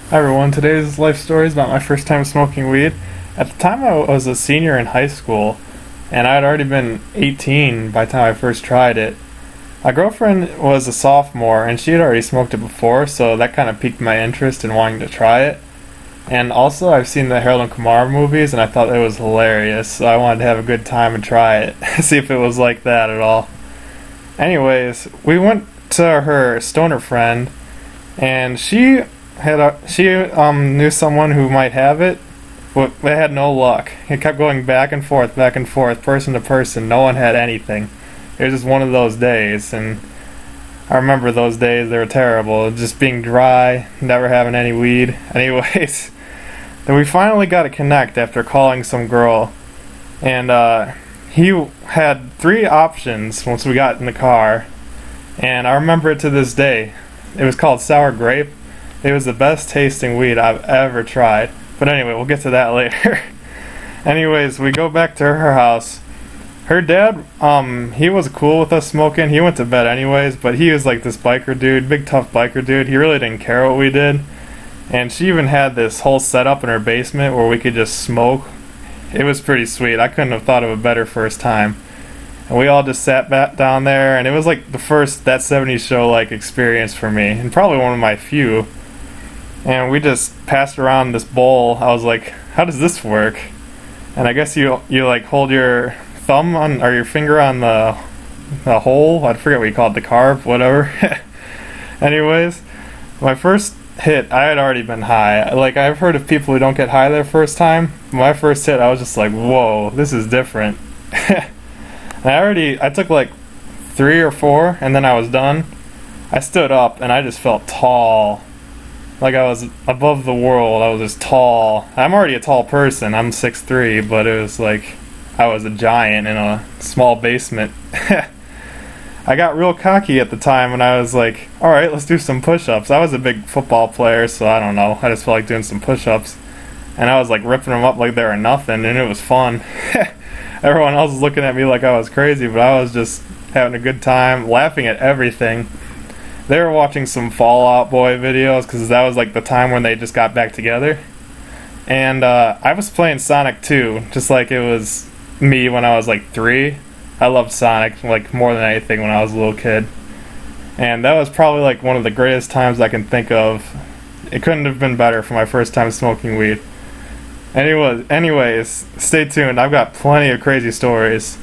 Hi everyone, today's life story is about my first time smoking weed. At the time I was a senior in high school, and I had already been 18 by the time I first tried it. My girlfriend was a sophomore, and she had already smoked it before, so that kind of piqued my interest in wanting to try it. And also, I've seen the Harold and Kumar movies, and I thought it was hilarious, so I wanted to have a good time and try it, see if it was like that at all. Anyways, we went to her stoner friend, and she knew someone who might have it, but they had no luck. It kept going back and forth, person to person. No one had anything. It was just one of those days, and I remember those days. They were terrible. Just being dry, never having any weed. Anyways, then we finally got to connect after calling some girl, and he had three options once we got in the car, and I remember it to this day. It was called sour grape. It was the best tasting weed I've ever tried. But anyway, we'll get to that later. Anyways, we go back to her house. Her dad, he was cool with us smoking. He went to bed anyways, but he was like this biker dude, big tough biker dude. He really didn't care what we did. And she even had this whole setup in her basement where we could just smoke. It was pretty sweet. I couldn't have thought of a better first time. And we all just sat back down there, and it was like the first That 70s Show like experience for me, and probably one of my few. And we just passed around this bowl. I was like, how does this work? And I guess you like hold your thumb on, or your finger on the hole. I forget what you call it, the carb, whatever. Anyways, my first hit, I had already been high. Like, I've heard of people who don't get high their first time. My first hit, I was just like, whoa, this is different. And I took like 3 or 4, and then I was done. I stood up, and I just felt tall. Like I was above the world. I was just tall. I'm already a tall person. I'm 6'3", but it was like I was a giant in a small basement. I got real cocky at the time, and I was like, alright, let's do some push-ups. I was a big football player, so I don't know. I just felt like doing some push-ups. And I was like ripping them up like they were nothing, and it was fun. Everyone else was looking at me like I was crazy, but I was just having a good time, laughing at everything. They were watching some Fall Out Boy videos, because that was like the time when they just got back together. And I was playing Sonic 2, just like it was me when I was like 3. I loved Sonic like more than anything when I was a little kid. And that was probably like one of the greatest times I can think of. It couldn't have been better for my first time smoking weed. Anyways, stay tuned. I've got plenty of crazy stories.